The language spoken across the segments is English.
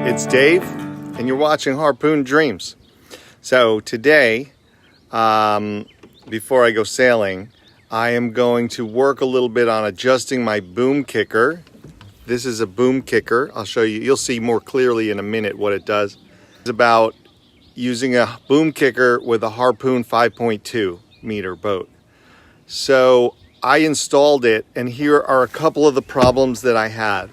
it's Dave, and you're watching Harpoon Dreams. So today, before I go sailing, I am going to work a little bit on adjusting my BoomKicker. This is a BoomKicker. I'll show you. You'll see more clearly in a minute what it does. It's about using a BoomKicker with a Harpoon 5.2 meter boat. So I installed it, and here are a couple of the problems that I had.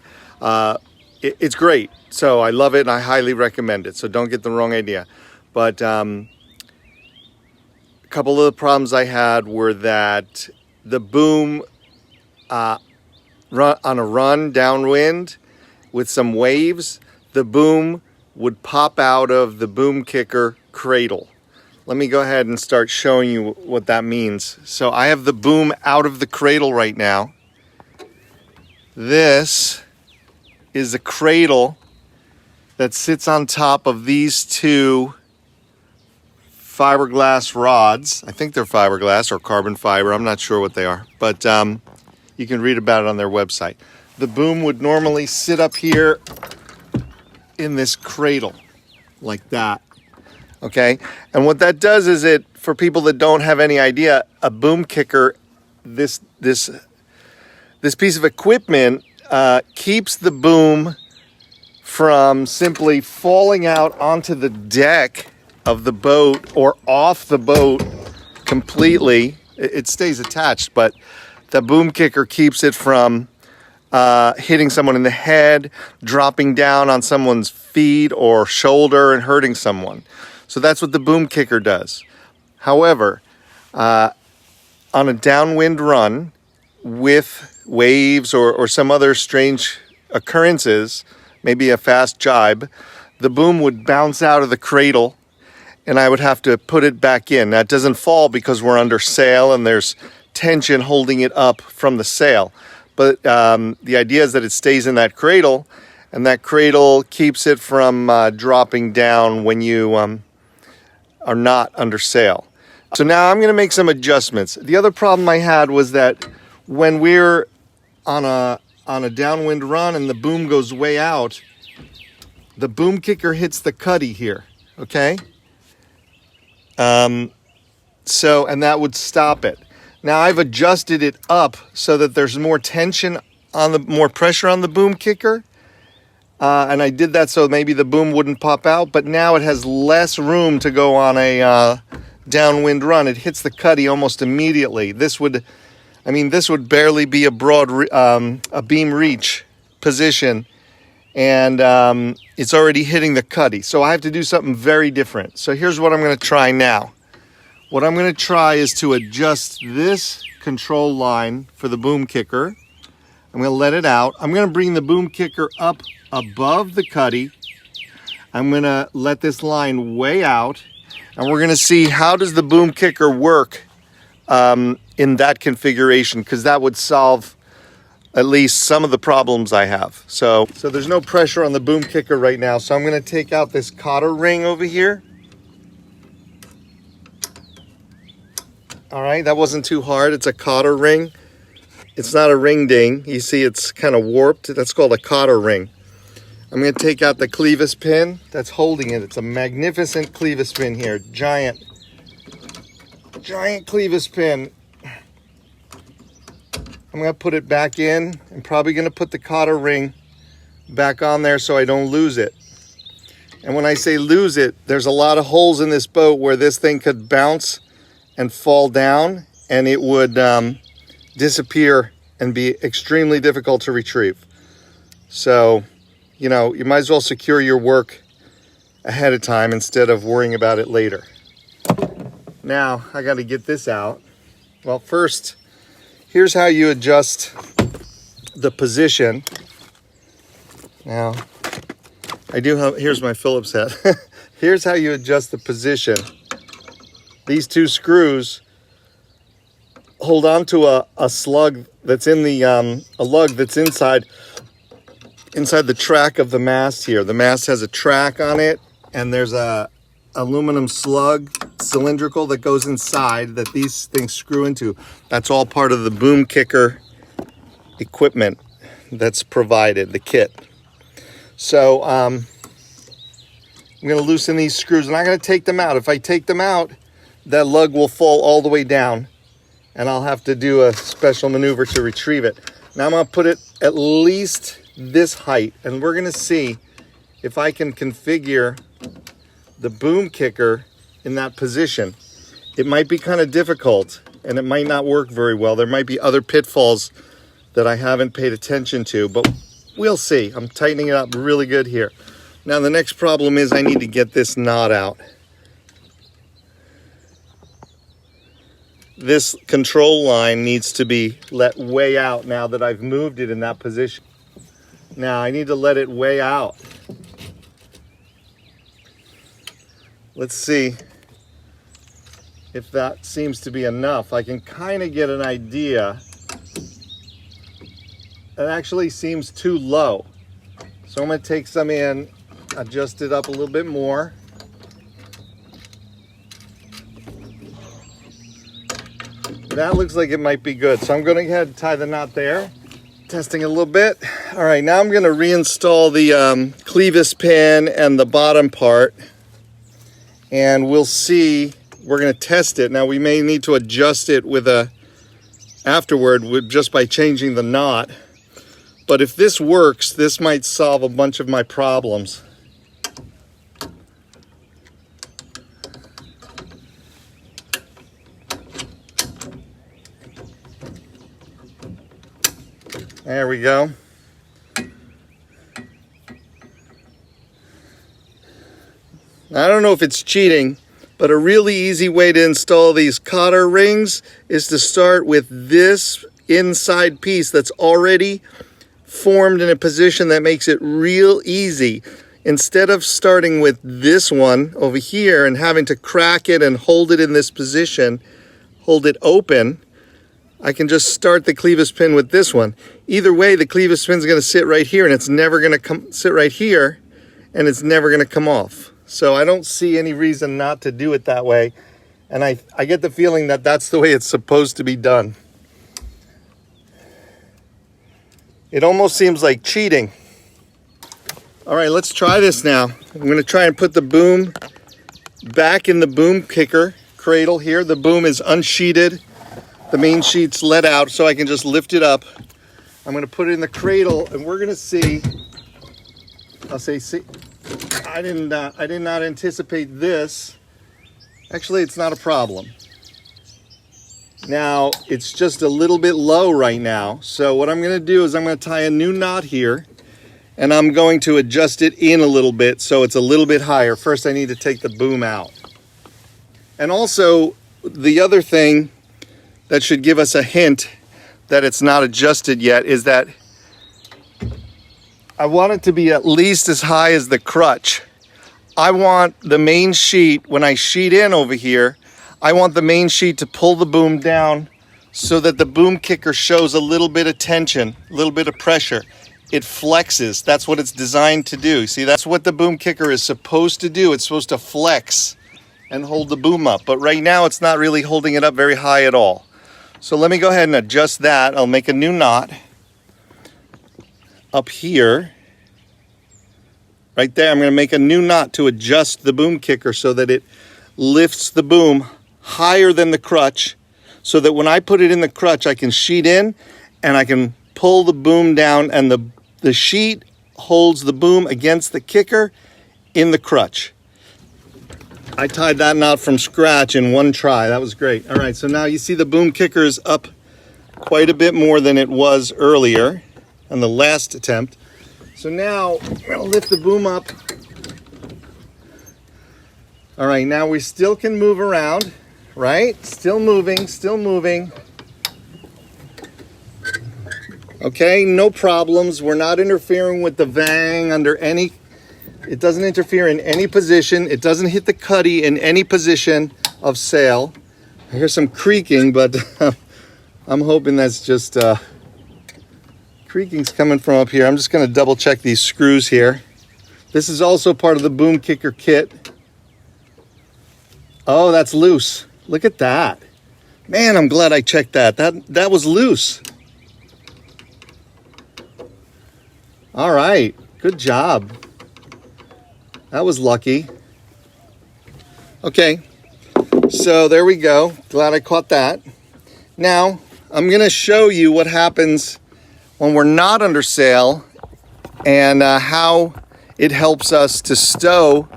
It's great, so I love it and I highly recommend it, so don't get the wrong idea. But a couple of the problems I had were that the boom on a run downwind with some waves, the boom would pop out of the BoomKicker cradle. Let me go ahead and start showing you what that means. So I have the boom out of the cradle right now. This is a cradle that sits on top of these two fiberglass rods. I think they're fiberglass or carbon fiber. I'm not sure what they are, but you can read about it on their website. The boom would normally sit up here in this cradle like that. Okay, and what that does is for people that don't have any idea, a BoomKicker, this piece of equipment keeps the boom from simply falling out onto the deck of the boat or off the boat completely. It stays attached, but the BoomKicker keeps it from hitting someone in the head, dropping down on someone's feet or shoulder and hurting someone. So that's what the BoomKicker does. However, on a downwind run with waves or some other strange occurrences, maybe a fast jibe, the boom would bounce out of the cradle and I would have to put it back in. Now, it doesn't fall because we're under sail and there's tension holding it up from the sail. But the idea is that it stays in that cradle, and that cradle keeps it from dropping down when you are not under sail. So now I'm going to make some adjustments. The other problem I had was that when we're on a downwind run and the boom goes way out, the BoomKicker hits the cuddy here, okay? And that would stop it. Now I've adjusted it up so that there's more tension more pressure on the BoomKicker. And I did that so maybe the boom wouldn't pop out, but now it has less room to go on a downwind run. It hits the cuddy almost immediately. This would barely be a beam reach position, and it's already hitting the cuddy. So I have to do something very different. So here's what I'm going to try now. What I'm going to try is to adjust this control line for the BoomKicker. I'm going to let it out. I'm going to bring the BoomKicker up above the cuddy. I'm going to let this line way out, and we're going to see how does the BoomKicker work in that configuration, because that would solve at least some of the problems I have. So there's no pressure on the BoomKicker right now, so I'm going to take out this cotter ring over here. All right, that wasn't too hard. It's a cotter ring. It's not a ring ding. You see it's kind of warped. That's called a cotter ring. I'm going to take out the clevis pin that's holding it. It's a magnificent clevis pin here. Giant clevis pin. I'm going to put it back in. I'm probably going to put the cotter ring back on there so I don't lose it. And when I say lose it, there's a lot of holes in this boat where this thing could bounce and fall down, and it would disappear and be extremely difficult to retrieve. So, you might as well secure your work ahead of time instead of worrying about it later. Now, I got to get this out. Well, first, here's how you adjust the position. Now, here's my Phillips head. Here's how you adjust the position. These two screws hold on to a slug that's in the a lug that's inside the track of the mast here. The mast has a track on it, and there's a aluminum slug, cylindrical, that goes inside that these things screw into. That's all part of the BoomKicker equipment that's provided, the kit. So I'm going to loosen these screws. I'm not going to take them out. If I take them out, that lug will fall all the way down, and I'll have to do a special maneuver to retrieve it. Now I'm going to put it at least this height, and we're going to see if I can configure the BoomKicker in that position. It might be kind of difficult, and it might not work very well. There might be other pitfalls that I haven't paid attention to, but we'll see. I'm tightening it up really good here. Now the next problem is I need to get this knot out. This control line needs to be let way out now that I've moved it in that position. Now I need to let it way out. Let's see if that seems to be enough. I can kind of get an idea. It actually seems too low. So I'm going to take some in, adjust it up a little bit more. That looks like it might be good. So I'm going to go ahead and tie the knot there. Testing a little bit. All right, now I'm going to reinstall the clevis pin and the bottom part. And we'll see, we're going to test it. Now we may need to adjust it with just by changing the knot. But if this works, this might solve a bunch of my problems. There we go. I don't know if it's cheating, but a really easy way to install these cotter rings is to start with this inside piece that's already formed in a position that makes it real easy. Instead of starting with this one over here and having to crack it and hold it in this position, hold it open, I can just start the clevis pin with this one. Either way, the clevis pin is going to sit right here, and it's never going to sit right here, and it's never going to come off. So I don't see any reason not to do it that way. And I get the feeling that that's the way it's supposed to be done. It almost seems like cheating. All right, let's try this now. I'm going to try and put the boom back in the BoomKicker cradle here. The boom is unsheeted. The main sheet's let out, so I can just lift it up. I'm going to put it in the cradle, and we're going to see. See, I did not anticipate this. Actually, it's not a problem. Now, it's just a little bit low right now. So what I'm going to do is I'm going to tie a new knot here, and I'm going to adjust it in a little bit so it's a little bit higher. First, I need to take the boom out. And also, the other thing that should give us a hint that it's not adjusted yet is that I want it to be at least as high as the crutch. I want the main sheet, when I sheet in over here, I want the main sheet to pull the boom down so that the BoomKicker shows a little bit of tension, a little bit of pressure. It flexes. That's what it's designed to do. See, that's what the BoomKicker is supposed to do. It's supposed to flex and hold the boom up. But right now, it's not really holding it up very high at all. So let me go ahead and adjust that. I'll make a new knot up here. Right there, I'm going to make a new knot to adjust the BoomKicker so that it lifts the boom higher than the crutch, so that when I put it in the crutch, I can sheet in and I can pull the boom down, and the sheet holds the boom against the kicker in the crutch. I tied that knot from scratch in one try. That was great. All right, so now you see the BoomKicker is up quite a bit more than it was earlier on the last attempt. So now I'm going to lift the boom up. All right, now we still can move around, right? Still moving, still moving. Okay, no problems. We're not interfering with the vang under any, it doesn't interfere in any position. It doesn't hit the cuddy in any position of sail. I hear some creaking, but I'm hoping that's just creaking's coming from up here. I'm just going to double check these screws here. This is also part of the BoomKicker kit. Oh, that's loose. Look at that. Man, I'm glad I checked that. That was loose. All right, good job. That was lucky. Okay, so there we go. Glad I caught that. Now, I'm going to show you what happens when we're not under sail and how it helps us to stow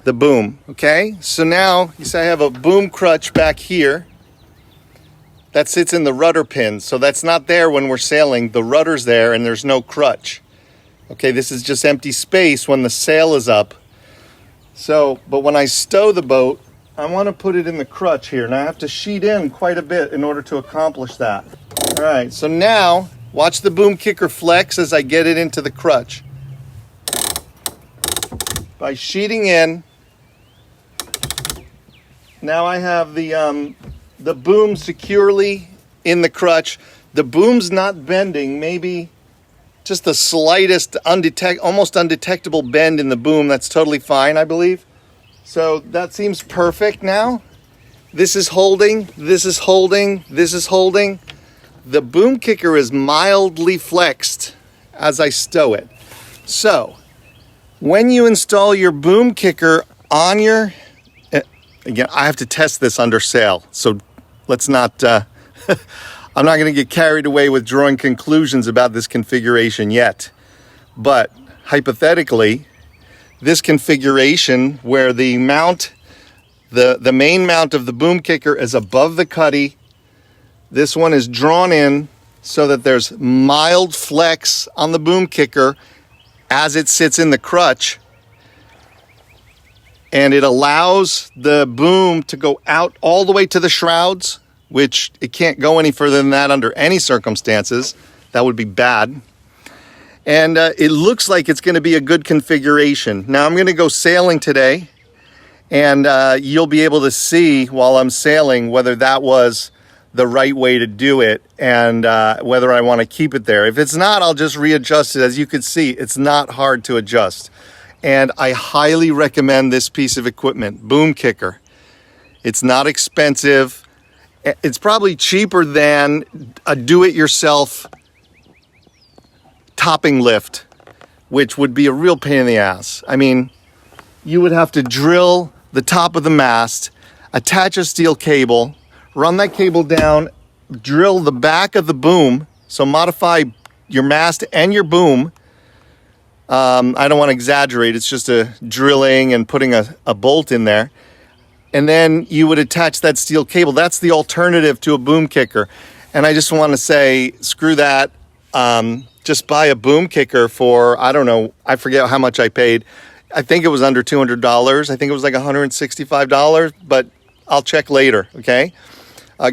the boom, okay? So now, you see I have a boom crutch back here that sits in the rudder pin. So that's not there when we're sailing. The rudder's there and there's no crutch. Okay, this is just empty space when the sail is up. So, but when I stow the boat, I want to put it in the crutch here. And I have to sheet in quite a bit in order to accomplish that. All right, so now, watch the BoomKicker flex as I get it into the crutch. By sheeting in, now I have the boom securely in the crutch. The boom's not bending, maybe just the slightest almost undetectable bend in the boom. That's totally fine, I believe. So that seems perfect now. This is holding, this is holding, this is holding. The BoomKicker is mildly flexed as I stow it. So when you install your BoomKicker on your, again, I have to test this under sail, so let's not, I'm not going to get carried away with drawing conclusions about this configuration yet. But hypothetically, this configuration where the mount, the main mount of the BoomKicker is above the cuddy, this one is drawn in so that there's mild flex on the BoomKicker as it sits in the crutch, and it allows the boom to go out all the way to the shrouds, which it can't go any further than that under any circumstances. That would be bad. And it looks like it's going to be a good configuration. Now I'm going to go sailing today, and you'll be able to see while I'm sailing whether that was the right way to do it, and whether I want to keep it there. If it's not, I'll just readjust it. As you can see, it's not hard to adjust. And I highly recommend this piece of equipment, BoomKicker. It's not expensive. It's probably cheaper than a do-it-yourself topping lift, which would be a real pain in the ass. I mean, you would have to drill the top of the mast, attach a steel cable, run that cable down, drill the back of the boom, so modify your mast and your boom. I don't want to exaggerate, it's just a drilling and putting a bolt in there. And then you would attach that steel cable. That's the alternative to a BoomKicker. And I just want to say, screw that. Just buy a BoomKicker for, I don't know, I forget how much I paid. I think it was under $200. I think it was like $165, but I'll check later, okay?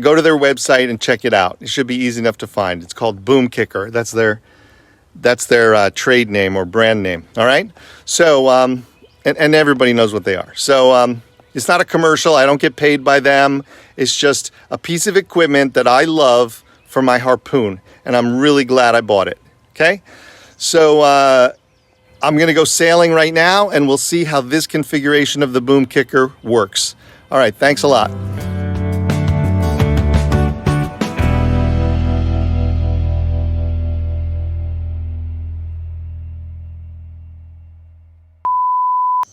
Go to their website and check it out. It should be easy enough to find. It's called BoomKicker. That's their trade name or brand name. All right. So and everybody knows what they are. So it's not a commercial. I don't get paid by them. It's just a piece of equipment that I love for my Harpoon, and I'm really glad I bought it. Okay. So I'm going to go sailing right now, and we'll see how this configuration of the BoomKicker works. All right. Thanks a lot.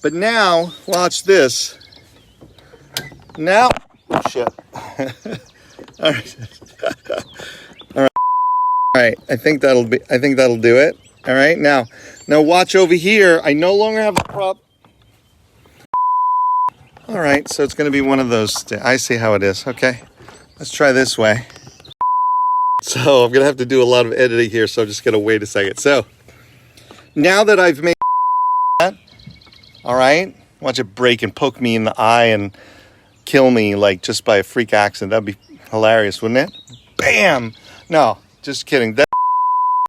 But now, watch this. Now, oh shit. All right. All right. I think that'll do it. All right. Now watch over here. I no longer have a prop. All right. So it's going to be one of those. I see how it is. Okay. Let's try this way. So I'm going to have to do a lot of editing here. So I'm just going to wait a second. So now that I've made that, all right, watch it break and poke me in the eye and kill me like just by a freak accident. That'd be hilarious, wouldn't it? Bam! No, just kidding.